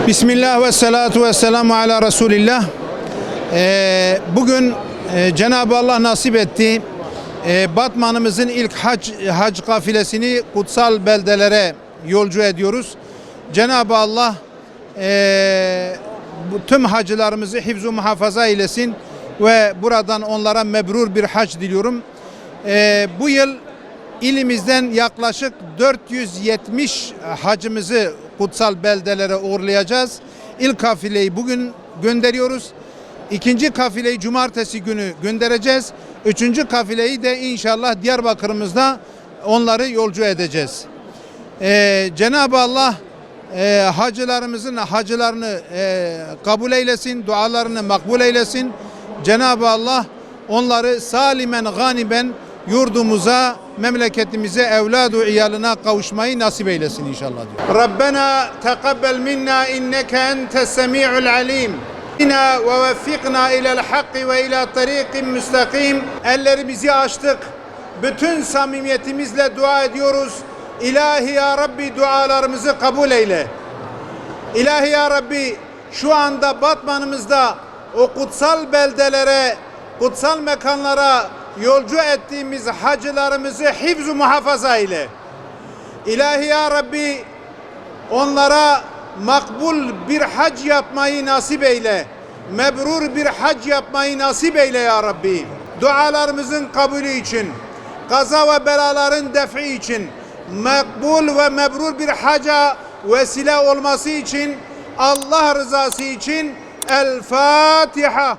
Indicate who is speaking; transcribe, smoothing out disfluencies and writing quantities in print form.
Speaker 1: Bismillah ve salatu ve selamu ala Resulillah. Bugün Cenab-ı Allah nasip etti. Batman'ımızın ilk hac kafilesini kutsal beldelere yolcu ediyoruz. Cenab-ı Allah tüm hacılarımızı hifz-u muhafaza eylesin ve buradan onlara mebrur bir hac diliyorum. Bu yıl ilimizden yaklaşık 470 hacımızı kutsal beldelere uğurlayacağız. İlk kafileyi bugün gönderiyoruz. İkinci kafileyi cumartesi günü göndereceğiz. Üçüncü kafileyi de inşallah Diyarbakır'ımızda onları yolcu edeceğiz. Cenab-ı Allah hacılarımızın hacılarını kabul eylesin, dualarını makbul eylesin. Cenab-ı Allah onları salimen ganiben yurdumuza, memleketimize, evladu iyalına kavuşmayı nasip eylesin inşallah diyor. Rabbena tekabbel minna inneke entes semi'ul alim. İna ve veffikna ila'l hakki ve ila tariqin müstakim. Ellerimizi açtık. Bütün samimiyetimizle dua ediyoruz. İlahi ya Rabbi dualarımızı kabul eyle. İlahi ya Rabbi şu anda Batman'ımızda o kutsal beldelere, kutsal mekanlara yolcu ettiğimiz hacılarımızı hifz-u muhafaza ile. İlahi ya Rabbi onlara makbul bir hac yapmayı nasip eyle. Mebrur bir hac yapmayı nasip eyle ya Rabbi. Dualarımızın kabulü için, kaza ve belaların defi için, makbul ve mebrur bir haca vesile olması için, Allah rızası için El Fatiha.